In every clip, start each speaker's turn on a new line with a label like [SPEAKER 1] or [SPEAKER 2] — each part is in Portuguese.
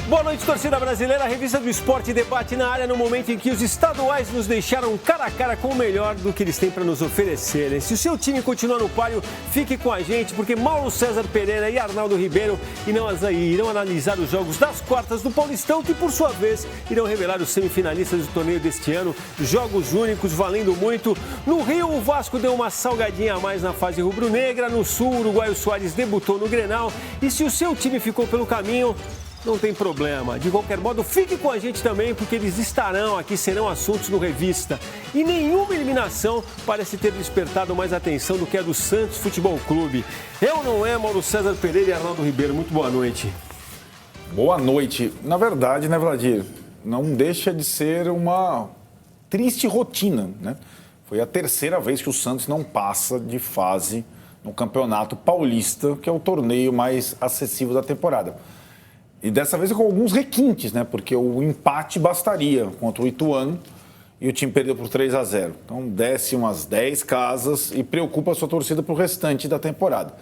[SPEAKER 1] Boa noite, torcida brasileira. A revista do Esporte debate na área no momento em que os estaduais nos deixaram cara a cara com o melhor do que eles têm para nos oferecer. Se o seu time continuar no páreo, fique com a gente, porque Mauro César Pereira e Arnaldo Ribeiro irão analisar os jogos das quartas do Paulistão, que por sua vez irão revelar os semifinalistas do torneio deste ano. Jogos únicos, valendo muito. No Rio, o Vasco deu uma salgadinha a mais na fase rubro-negra. No Sul, o uruguaio Soares debutou no Grenal. E se o seu time ficou pelo caminho, não tem problema. De qualquer modo, fique com a gente também, porque eles estarão aqui, serão assuntos no Revista. E nenhuma eliminação parece ter despertado mais atenção do que a do Santos Futebol Clube. Não é, Mauro César Pereira e Arnaldo Ribeiro? Muito boa noite.
[SPEAKER 2] Boa noite. Na verdade, né, Vladir? Não deixa de ser uma triste rotina, né? Foi a terceira vez que o Santos não passa de fase no Campeonato Paulista, que é o torneio mais acessível da temporada. E dessa vez é com alguns requintes, né? Porque o empate bastaria contra o Ituano e o time perdeu por 3-0. Então desce umas 10 casas e preocupa a sua torcida para o restante da temporada.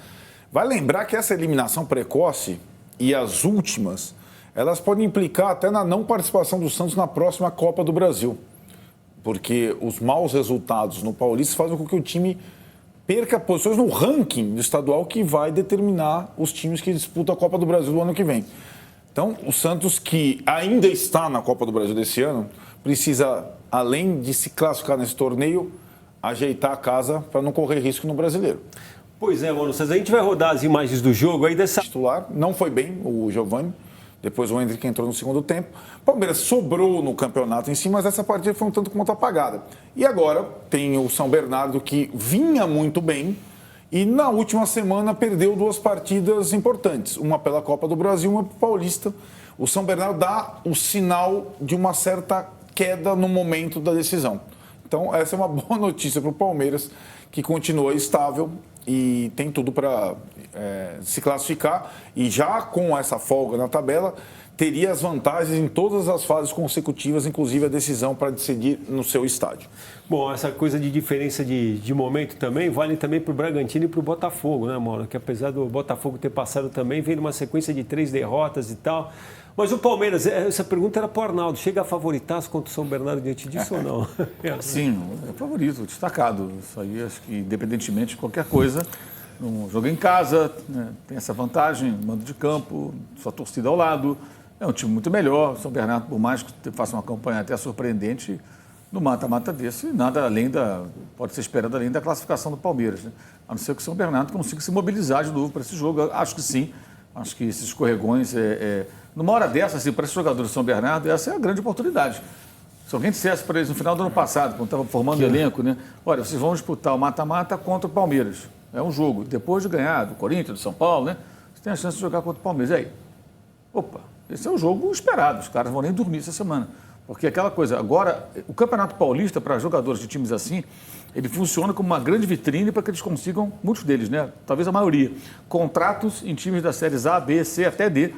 [SPEAKER 2] Vai lembrar que essa eliminação precoce e as últimas, elas podem implicar até na não participação do Santos na próxima Copa do Brasil. Porque os maus resultados no Paulista fazem com que o time perca posições no ranking do estadual que vai determinar os times que disputam a Copa do Brasil do ano que vem. Então, o Santos, que ainda está na Copa do Brasil desse ano, precisa, além de se classificar nesse torneio, ajeitar a casa para não correr risco no Brasileiro.
[SPEAKER 1] Pois é, Mauro César, a gente vai rodar as imagens do jogo aí dessa...
[SPEAKER 2] Titular, não foi bem o Giovani, depois o Hendrick entrou no segundo tempo. O Palmeiras sobrou no campeonato em si, mas essa partida foi um tanto quanto apagada. E agora tem o São Bernardo, que vinha muito bem, e na última semana perdeu 2 partidas importantes. Uma pela Copa do Brasil, uma para o Paulista. O São Bernardo dá o sinal de uma certa queda no momento da decisão. Então, essa é uma boa notícia para o Palmeiras, que continua estável e tem tudo para se classificar. E já com essa folga na tabela, teria as vantagens em todas as fases consecutivas, inclusive a decisão para decidir no seu estádio.
[SPEAKER 1] Bom, essa coisa de diferença de momento também vale também para o Bragantino e para o Botafogo, né, Mauro? Que apesar do Botafogo ter passado também, vem numa sequência de 3 derrotas e tal. Mas o Palmeiras, essa pergunta era para o Arnaldo, chega a favoritar contra o São Bernardo diante disso ou não?
[SPEAKER 3] Sim, é favorito, destacado. Isso aí, acho que independentemente de qualquer coisa, um jogo em casa, né, tem essa vantagem, mando de campo, sua torcida ao lado. É um time muito melhor. O São Bernardo, por mais que faça uma campanha até surpreendente, no mata-mata desse, nada além pode ser esperado além da classificação do Palmeiras, né? A não ser que o São Bernardo consiga se mobilizar de novo para esse jogo. Eu acho que sim. Acho que esses escorregões, numa hora dessa, assim, para esses jogadores do São Bernardo, essa é a grande oportunidade. Se alguém dissesse para eles no final do ano passado, quando estava formando o elenco, né? Olha, vocês vão disputar o mata-mata contra o Palmeiras. É um jogo. Depois de ganhar do Corinthians, do São Paulo, né? Você tem a chance de jogar contra o Palmeiras. E aí? Opa, esse é um jogo esperado. Os caras não vão nem dormir essa semana. Porque aquela coisa, agora, o Campeonato Paulista, para jogadores de times assim, ele funciona como uma grande vitrine para que eles consigam, muitos deles, né? Talvez a maioria, contratos em times das séries A, B, C até D,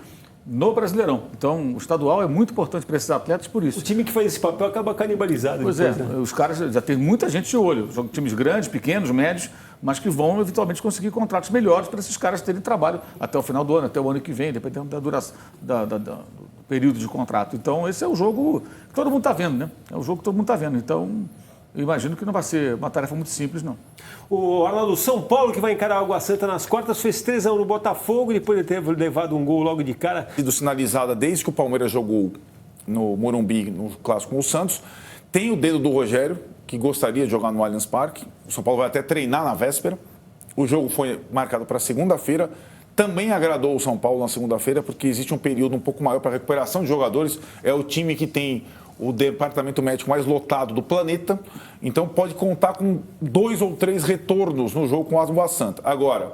[SPEAKER 3] no Brasileirão. Então, o estadual é muito importante para esses atletas por isso.
[SPEAKER 1] O time que faz esse papel acaba canibalizado.
[SPEAKER 3] Pois
[SPEAKER 1] depois,
[SPEAKER 3] é,
[SPEAKER 1] né?
[SPEAKER 3] Os caras já tem muita gente de olho. Times grandes, pequenos, médios, mas que vão eventualmente conseguir contratos melhores para esses caras terem trabalho até o final do ano, até o ano que vem, dependendo da duração, do período de contrato. Então, esse é o jogo que todo mundo está vendo, né? É o jogo que todo mundo está vendo. Então, eu imagino que não vai ser uma tarefa muito simples, não.
[SPEAKER 1] O Arnaldo, São Paulo, que vai encarar a Água Santa nas quartas, fez 3-1 no Botafogo, depois de ter levado um gol logo de cara.
[SPEAKER 2] Sido sinalizada desde que o Palmeiras jogou no Morumbi, no clássico com o Santos. Tem o dedo do Rogério, que gostaria de jogar no Allianz Parque. O São Paulo vai até treinar na véspera. O jogo foi marcado para segunda-feira. Também agradou o São Paulo na segunda-feira, porque existe um período um pouco maior para recuperação de jogadores. É o time que tem o departamento médico mais lotado do planeta. Então pode contar com 2 ou 3 retornos no jogo com o Água Santa. Agora,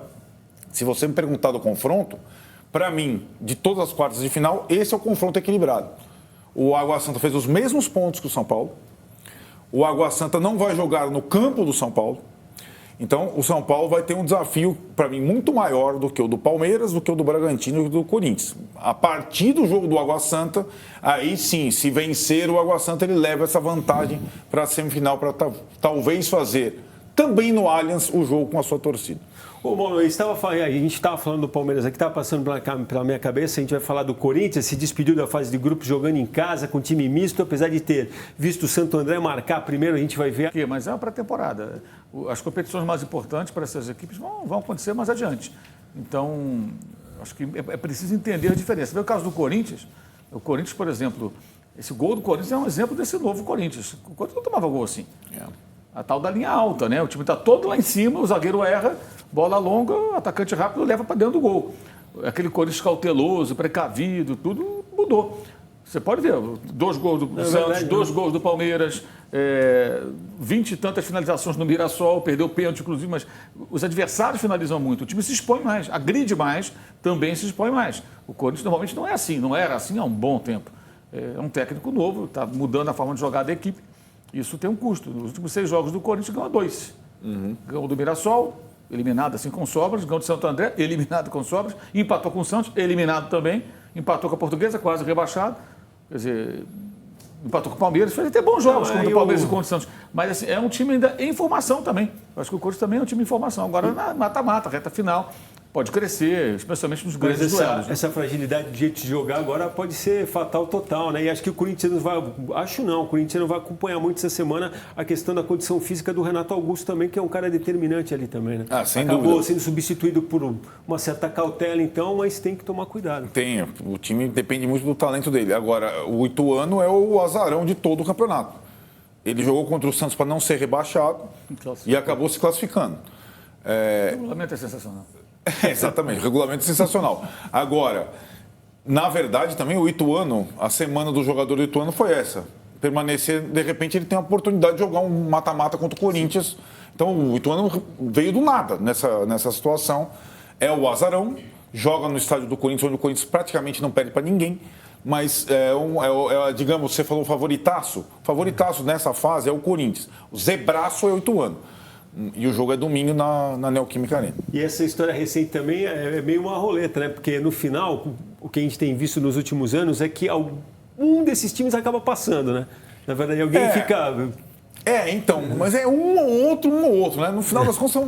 [SPEAKER 2] se você me perguntar do confronto, para mim, de todas as quartas de final, esse é o confronto equilibrado. O Água Santa fez os mesmos pontos que o São Paulo. O Água Santa não vai jogar no campo do São Paulo. Então, o São Paulo vai ter um desafio, para mim, muito maior do que o do Palmeiras, do que o do Bragantino e do Corinthians. A partir do jogo do Água Santa, aí sim, se vencer o Água Santa, ele leva essa vantagem para a semifinal, para talvez fazer também no Allianz, o jogo com a sua torcida.
[SPEAKER 1] Ô, Mauro, a gente estava falando do Palmeiras aqui, estava passando pela minha cabeça, a gente vai falar do Corinthians, se despediu da fase de grupos jogando em casa, com time misto, apesar de ter visto o Santo André marcar primeiro, a gente vai ver...
[SPEAKER 3] Mas é uma pré-temporada. As competições mais importantes para essas equipes vão acontecer mais adiante. Então, acho que é preciso entender a diferença. Você vê o caso do Corinthians, por exemplo, esse gol do Corinthians é um exemplo desse novo Corinthians. O Corinthians não tomava gol assim. A tal da linha alta, né? O time está todo lá em cima, o zagueiro erra, bola longa, o atacante rápido leva para dentro do gol. Aquele Corinthians cauteloso, precavido, tudo mudou. Você pode ver, 2 gols do Santos, 2 gols do Palmeiras, 20 e tantas finalizações no Mirassol, perdeu o pênalti, inclusive, mas os adversários finalizam muito. O time se expõe mais, agride mais, também se expõe mais. O Corinthians normalmente não é assim, não era assim há um bom tempo. É um técnico novo, está mudando a forma de jogar da equipe. Isso tem um custo. Nos últimos 6 jogos do Corinthians, ganhou 2. Ganhou do Mirassol, eliminado assim com sobras, ganhou do Santo André, eliminado com sobras, empatou com o Santos, eliminado também, empatou com a Portuguesa, quase rebaixado. Quer dizer, empatou com o Palmeiras, fez até bons jogos contra o Palmeiras e contra o Santos. Mas assim, é um time ainda em formação também. Eu acho que o Corinthians também é um time em formação. Agora, na mata-mata, reta final, pode crescer, especialmente nos grandes duelos.
[SPEAKER 1] Essa fragilidade de jeito de jogar agora pode ser fatal total, né? E acho que o Corinthians não vai... o Corinthians não vai acompanhar muito essa semana a questão da condição física do Renato Augusto também, que é um cara determinante ali também, né?
[SPEAKER 2] Sem
[SPEAKER 1] Acabou
[SPEAKER 2] dúvida.
[SPEAKER 1] sendo substituído por uma certa cautela, então, mas tem que tomar cuidado.
[SPEAKER 2] Tem, o time depende muito do talento dele. Agora, o Ituano é o azarão de todo o campeonato. Ele jogou contra o Santos para não ser rebaixado e acabou se classificando.
[SPEAKER 3] O regulamento é sensacional.
[SPEAKER 2] Exatamente, regulamento sensacional. Agora, na verdade, também o Ituano, a semana do jogador do Ituano foi essa. Permanecer, de repente, ele tem a oportunidade de jogar um mata-mata contra o Corinthians. Então, o Ituano veio do nada nessa situação. É o azarão, joga no estádio do Corinthians, onde o Corinthians praticamente não perde para ninguém. Mas, digamos, você falou favoritaço. Favoritaço nessa fase é o Corinthians. O zebraço é o Ituano. E o jogo é domingo na Neoquímica Arena.
[SPEAKER 1] E essa história recente também é meio uma roleta, né? Porque no final, o que a gente tem visto nos últimos anos é que um desses times acaba passando, né? Na verdade, alguém fica...
[SPEAKER 2] Então, mas é um ou outro, né? No final das contas,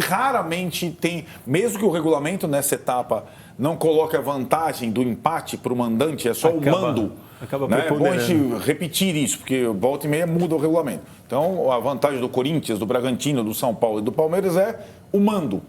[SPEAKER 2] raramente tem... Mesmo que o regulamento nessa etapa não coloque a vantagem do empate para o mandante, é só o mando. Né? É bom a gente repetir isso, porque volta e meia muda o regulamento. Então, a vantagem do Corinthians, do Bragantino, do São Paulo e do Palmeiras é o mando.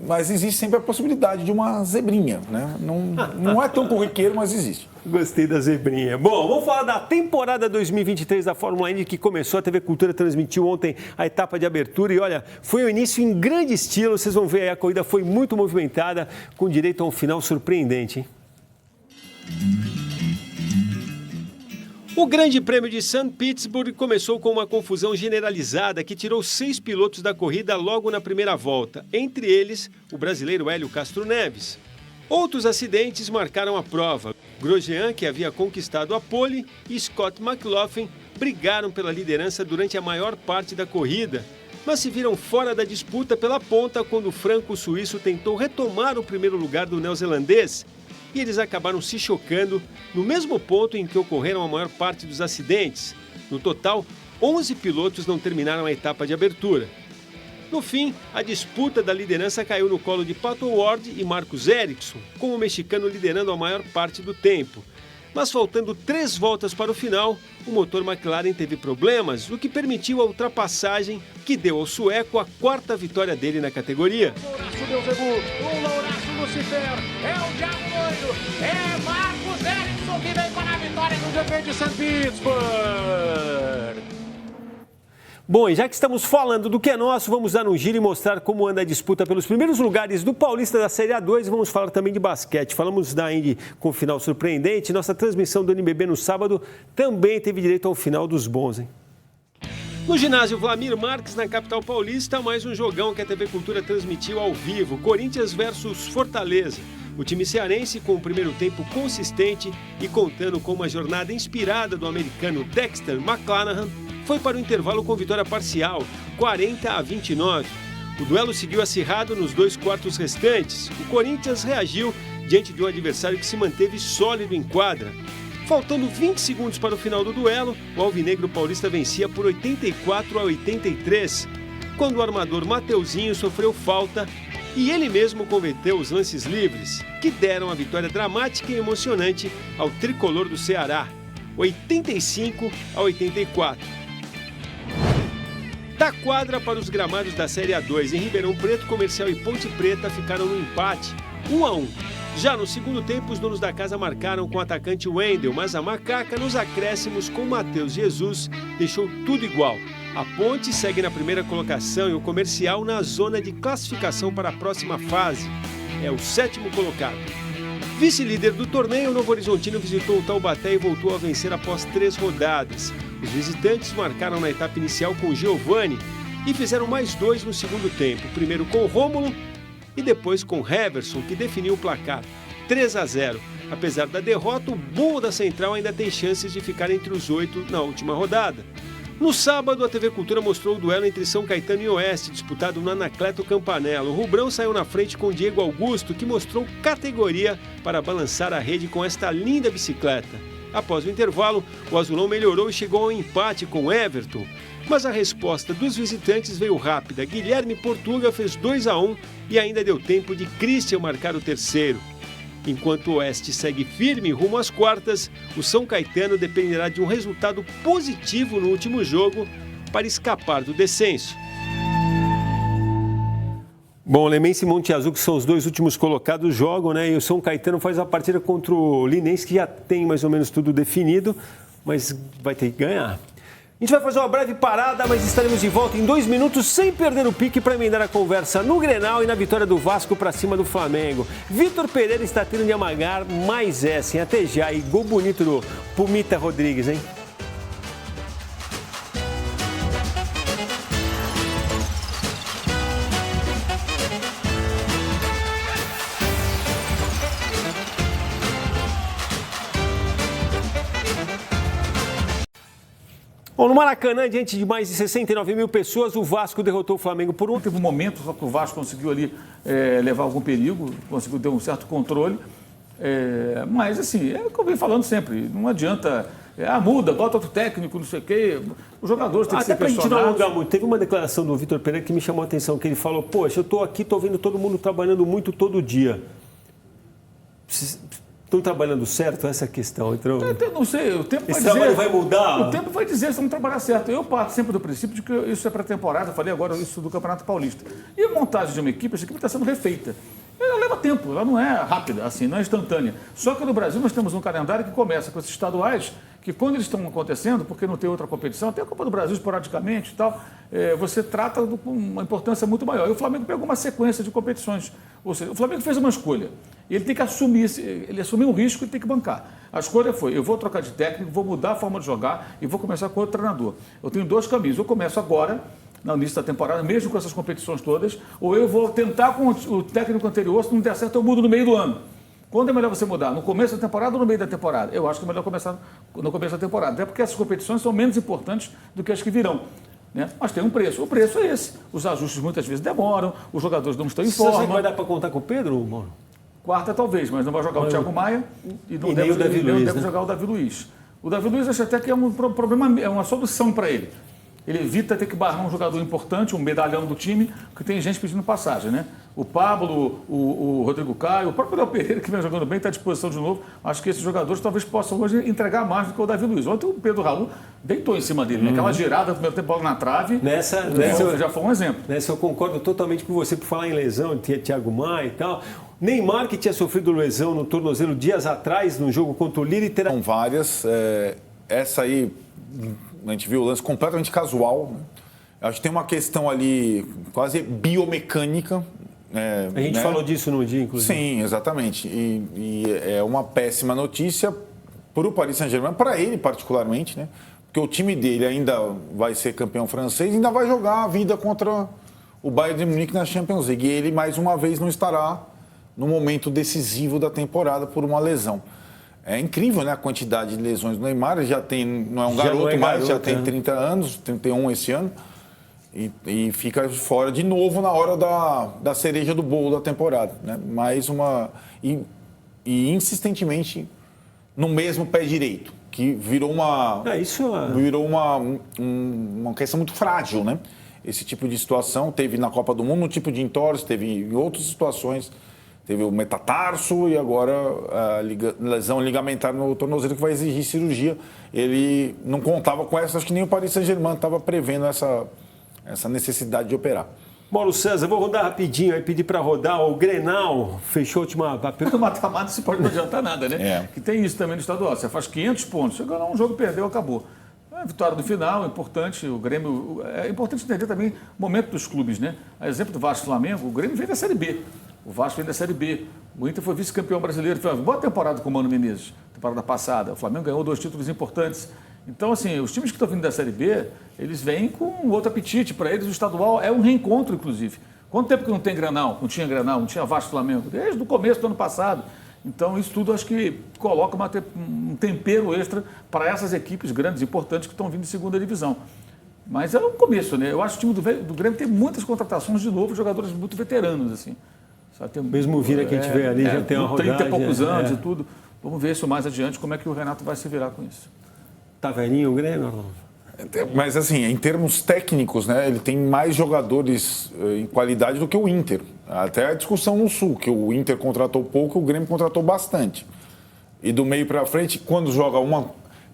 [SPEAKER 2] Mas existe sempre a possibilidade de uma zebrinha, né? Não é tão corriqueiro, mas existe.
[SPEAKER 1] Gostei da zebrinha. Bom, vamos falar da temporada 2023 da Fórmula Indy, que começou. A TV Cultura transmitiu ontem a etapa de abertura e, olha, foi um início em grande estilo. Vocês vão ver aí, a corrida foi muito movimentada, com direito a um final surpreendente, hein? O Grande Prêmio de St. Petersburg começou com uma confusão generalizada que tirou 6 pilotos da corrida logo na primeira volta, entre eles o brasileiro Hélio Castro Neves. Outros acidentes marcaram a prova. Grosjean, que havia conquistado a pole, e Scott McLaughlin brigaram pela liderança durante a maior parte da corrida, mas se viram fora da disputa pela ponta quando o franco-suíço tentou retomar o primeiro lugar do neozelandês. E eles acabaram se chocando no mesmo ponto em que ocorreram a maior parte dos acidentes. No total, 11 pilotos não terminaram a etapa de abertura. No fim, a disputa da liderança caiu no colo de Pato Ward e Marcus Ericsson, com o mexicano liderando a maior parte do tempo. Mas faltando 3 voltas para o final, o motor McLaren teve problemas, o que permitiu a ultrapassagem que deu ao sueco a 4ª vitória dele na categoria.
[SPEAKER 4] É o Diabo Loiro, é Marcus Ericsson que vem para a vitória no GP de St. Petersburg.
[SPEAKER 1] Bom, e já que estamos falando do que é nosso, vamos dar um giro e mostrar como anda a disputa pelos primeiros lugares do Paulista da Série A2 e vamos falar também de basquete. Falamos da Indy com final surpreendente, nossa transmissão do NBB no sábado também teve direito ao final dos bons, hein? No ginásio Vlamir Marques, na capital paulista, mais um jogão que a TV Cultura transmitiu ao vivo, Corinthians versus Fortaleza. O time cearense, com o primeiro tempo consistente e contando com uma jornada inspirada do americano Dexter McClanahan, foi para o intervalo com vitória parcial, 40-29. O duelo seguiu acirrado nos 2 quartos restantes. O Corinthians reagiu diante de um adversário que se manteve sólido em quadra. Faltando 20 segundos para o final do duelo, o alvinegro paulista vencia por 84-83, quando o armador Mateuzinho sofreu falta e ele mesmo converteu os lances livres, que deram a vitória dramática e emocionante ao tricolor do Ceará, 85-84. Da quadra para os gramados da Série A2, em Ribeirão Preto, Comercial e Ponte Preta ficaram no empate, 1-1. Já no segundo tempo, os donos da casa marcaram com o atacante Wendel, mas a Macaca, nos acréscimos com Matheus Jesus, deixou tudo igual. A Ponte segue na primeira colocação e o Comercial na zona de classificação para a próxima fase. É o 7º colocado. Vice-líder do torneio, o Novo Horizontino visitou o Taubaté e voltou a vencer após 3 rodadas. Os visitantes marcaram na etapa inicial com Giovani e fizeram mais 2 no segundo tempo. Primeiro com Rômulo e depois com Heverson, que definiu o placar, 3-0. Apesar da derrota, o Burro da Central ainda tem chances de ficar entre os 8 na última rodada. No sábado, a TV Cultura mostrou o duelo entre São Caetano e Oeste, disputado no Anacleto Campanella. O Rubrão saiu na frente com Diego Augusto, que mostrou categoria para balançar a rede com esta linda bicicleta. Após o intervalo, o Azulão melhorou e chegou ao empate com Everton. Mas a resposta dos visitantes veio rápida. Guilherme Portuga fez 2-1 e ainda deu tempo de Christian marcar o terceiro. Enquanto o Oeste segue firme rumo às quartas, o São Caetano dependerá de um resultado positivo no último jogo para escapar do descenso. Bom, Lemense e Monte Azul, que são os 2 últimos colocados, jogam, né? E o São Caetano faz a partida contra o Linense, que já tem mais ou menos tudo definido, mas vai ter que ganhar. A gente vai fazer uma breve parada, mas estaremos de volta em 2 minutos, sem perder o pique, para emendar a conversa no Grenal e na vitória do Vasco para cima do Flamengo. Vitor Pereira está tendo de amagar mais essa, hein? Até já. E gol bonito do Pumita Rodrigues, hein? Bom, no Maracanã, diante de mais de 69 mil pessoas, o Vasco derrotou o Flamengo por um...
[SPEAKER 3] Teve um momento só que o Vasco conseguiu ali levar algum perigo, conseguiu ter um certo controle. Mas, assim, é o que eu venho falando sempre, não adianta... muda, bota outro técnico, não sei o quê. Os jogadores têm que ser questionados. Até para a gente não alongar muito, teve uma declaração do Vitor Pereira que me chamou a atenção, que ele falou, poxa, eu estou aqui, estou vendo todo mundo trabalhando muito todo dia. Estão trabalhando certo? Essa é a questão. Então, eu não sei, o tempo vai
[SPEAKER 1] esse
[SPEAKER 3] dizer.
[SPEAKER 1] trabalho vai mudar?
[SPEAKER 3] O tempo vai dizer se vão trabalhar certo. Eu parto sempre do princípio de que isso é pré-temporada, eu falei agora isso do Campeonato Paulista. E a montagem de uma equipe, essa equipe está sendo refeita. Ela leva tempo, ela não é rápida, assim, não é instantânea. Só que no Brasil nós temos um calendário que começa com esses estaduais, que quando eles estão acontecendo, porque não tem outra competição, tem a Copa do Brasil esporadicamente e tal, você trata com uma importância muito maior. E o Flamengo pegou uma sequência de competições. Ou seja, o Flamengo fez uma escolha. E ele tem que assumir, ele assumiu um risco e tem que bancar. A escolha foi, eu vou trocar de técnico, vou mudar a forma de jogar e vou começar com outro treinador. Eu tenho 2 caminhos. Eu começo agora, no início da temporada, mesmo com essas competições todas, ou eu vou tentar com o técnico anterior, se não der certo eu mudo no meio do ano. Quando é melhor você mudar? No começo da temporada ou no meio da temporada? Eu acho que é melhor começar no começo da temporada, até porque essas competições são menos importantes do que as que virão. Né? Mas tem um preço. O preço é esse. Os ajustes muitas vezes demoram, os jogadores não estão em forma.
[SPEAKER 1] Você acha que vai dar para contar com o Pedro, Mauro?
[SPEAKER 3] Quarta talvez, mas não vai jogar o Thiago Maia e não deve jogar o Davi Luiz. O Davi Luiz acho até que é um problema, é uma solução para ele. Ele evita ter que barrar um jogador importante, um medalhão do time, porque tem gente pedindo passagem, né? O Pablo, o Rodrigo Caio, o próprio Léo Pereira, que vem jogando bem, está à disposição de novo. Acho que esses jogadores talvez possam hoje entregar mais do que o Davi Luiz. Ontem o Pedro Raul deitou em cima dele, né? Aquela girada no primeiro tempo, bola na trave.
[SPEAKER 1] Nessa
[SPEAKER 3] já foi um exemplo.
[SPEAKER 1] Nessa eu concordo totalmente com você por falar em lesão, tinha Thiago Maia e tal. Neymar, que tinha sofrido lesão no tornozelo dias atrás, no jogo contra o Lille.
[SPEAKER 2] São várias. Essa aí, a gente viu o lance completamente casual. Né? Acho que tem uma questão ali quase biomecânica.
[SPEAKER 1] A gente falou disso no dia, inclusive.
[SPEAKER 2] Sim, exatamente. E é uma péssima notícia para o Paris Saint-Germain, para ele particularmente, né? Porque o time dele ainda vai ser campeão francês e ainda vai jogar a vida contra o Bayern de Munique na Champions League. E ele, mais uma vez, não estará no momento decisivo da temporada por uma lesão. É incrível, né, a quantidade de lesões do Neymar. Ele já tem, não é um garoto mais, já tem 30 anos, 31 esse ano. E fica fora de novo na hora da cereja do bolo da temporada. Né? Mais uma... E insistentemente no mesmo pé direito, que virou uma questão muito frágil, né? Esse tipo de situação teve na Copa do Mundo um tipo de entorse, teve em outras situações, teve o metatarso e agora a lesão ligamentar no tornozelo que vai exigir cirurgia. Ele não contava com essa, acho que nem o Paris Saint-Germain estava prevendo essa necessidade de operar.
[SPEAKER 1] Mauro César, vou rodar rapidinho, aí pedir para rodar o Grenal, fechou a última...
[SPEAKER 3] No mata-mata você pode não adiantar nada, né? Que tem isso também no estadual, você faz 500 pontos, você ganhou um jogo, perdeu, acabou. A vitória do final é importante, o Grêmio... É importante entender também o momento dos clubes, né? A exemplo do Vasco e Flamengo, o Grêmio veio da Série B, o Vasco veio da Série B, o Inter foi vice-campeão brasileiro, foi uma boa temporada com o Mano Menezes, temporada passada, o Flamengo ganhou 2 títulos importantes. Então, assim, os times que estão vindo da Série B, eles vêm com outro apetite. Para eles, o estadual é um reencontro, inclusive. Quanto tempo que não tem Grenal? Não tinha Grenal, não tinha Vasco e Flamengo? Desde o começo do ano passado. Então, isso tudo acho que coloca um tempero extra para essas equipes grandes, importantes, que estão vindo de segunda divisão. Mas é um começo, né? Eu acho que o time do Grêmio tem muitas contratações de novo, jogadores muito veteranos, assim.
[SPEAKER 1] Mesmo Vira que a gente vê ali, já tem uma rodagem.
[SPEAKER 3] 30 e poucos anos e tudo. Vamos ver isso mais adiante, como é que o Renato vai se virar com isso.
[SPEAKER 1] Tá velhinho o Grêmio?
[SPEAKER 2] Mas assim, em termos técnicos, né, ele tem mais jogadores em qualidade do que o Inter. Até a discussão no Sul, que o Inter contratou pouco e o Grêmio contratou bastante. E do meio para frente, quando joga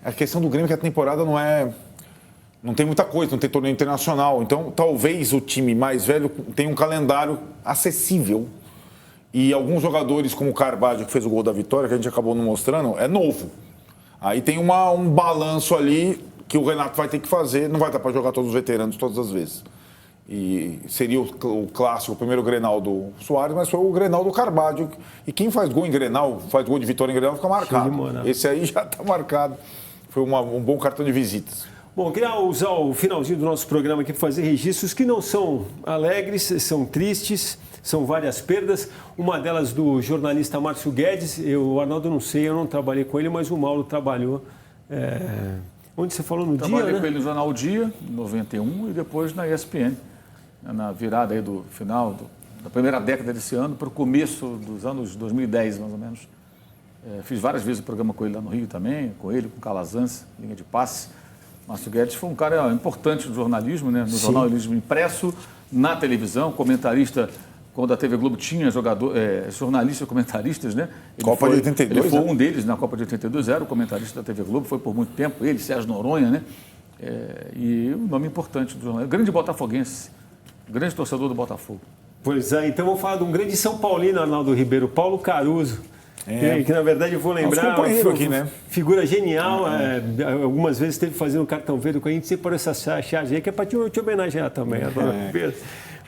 [SPEAKER 2] a questão do Grêmio é que a temporada não tem muita coisa, não tem torneio internacional. Então, talvez o time mais velho tenha um calendário acessível. E alguns jogadores, como o Carvalho, que fez o gol da vitória, que a gente acabou não mostrando, é novo. Aí tem um balanço ali que o Renato vai ter que fazer, não vai dar para jogar todos os veteranos todas as vezes. E seria o clássico, o primeiro Grenal do Soares, mas foi o Grenal do Carvalho. E quem faz gol em Grenal, faz gol de vitória em Grenal, fica marcado. Esse aí já está marcado. Foi um bom cartão de visitas.
[SPEAKER 1] Bom, queria usar o finalzinho do nosso programa aqui para fazer registros que não são alegres, são tristes, são várias perdas. Uma delas do jornalista Márcio Guedes, o Arnaldo não sei, eu não trabalhei com ele, mas o Mauro trabalhou. Onde você falou no
[SPEAKER 3] Trabalhei
[SPEAKER 1] Dia, né?
[SPEAKER 3] com ele no Jornal O Dia, em 91, e depois na ESPN, na virada aí do final da primeira década desse ano para o começo dos anos 2010, mais ou menos. Fiz várias vezes o programa com ele lá no Rio também, com ele, com Calazans, linha de passe. Márcio Guedes foi um cara importante no jornalismo, né? No jornalismo impresso, na televisão, comentarista, quando a TV Globo tinha jornalistas comentaristas, né?
[SPEAKER 2] Copa de 82.
[SPEAKER 3] Ele foi um deles na Copa de 82, era o comentarista da TV Globo, foi por muito tempo, ele, Sérgio Noronha, né? E um nome importante do jornalismo, grande botafoguense, grande torcedor do Botafogo.
[SPEAKER 1] Pois é, então vamos falar de um grande São Paulino, Arnaldo Ribeiro, Paulo Caruso. Que na verdade eu vou lembrar,
[SPEAKER 2] aqui, né?
[SPEAKER 1] Figura genial, algumas vezes esteve fazendo cartão verde com a gente, sempre por essa charge aí, que é para te homenagear também,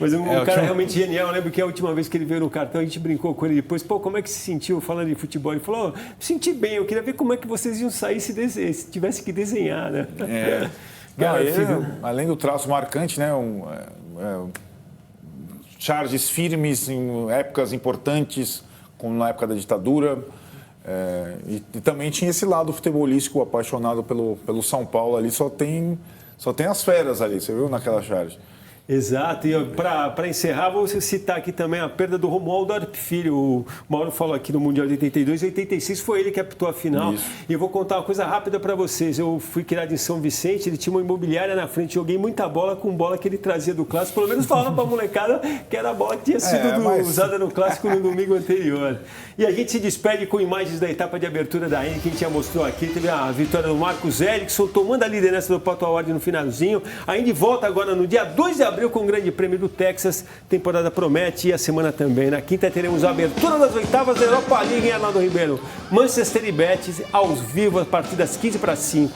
[SPEAKER 1] Mas cara realmente genial, eu lembro que a última vez que ele veio no cartão, a gente brincou com ele depois, como é que se sentiu falando de futebol? Ele falou, me senti bem, eu queria ver como é que vocês iam sair se tivesse que desenhar, né?
[SPEAKER 2] Além do traço marcante, né? Charges firmes em épocas importantes, como na época da ditadura, e também tinha esse lado futebolístico, apaixonado pelo São Paulo ali, só tem as feras ali, você viu naquela charge.
[SPEAKER 1] Exato, e para encerrar, vou citar aqui também a perda do Romualdo Arp Filho. O Mauro falou aqui no Mundial de 82 e 86 foi ele que apitou a final. Isso. E eu vou contar uma coisa rápida para vocês. Eu fui criado em São Vicente, ele tinha uma imobiliária na frente, joguei muita bola com bola que ele trazia do clássico, pelo menos falava para a molecada que era a bola que tinha sido usada no clássico no domingo anterior. E a gente se despede com imagens da etapa de abertura da Heineken, que a gente já mostrou aqui. Teve a vitória do Marcos Erickson, tomando a liderança do Pato Award no finalzinho. A Indy volta agora no dia 2 de abril com o Grande Prêmio do Texas. Temporada promete e a semana também. Na quinta teremos a abertura das oitavas da Europa League em Arnaldo Ribeiro. Manchester e Betis aos vivos a partir das 15 para 5.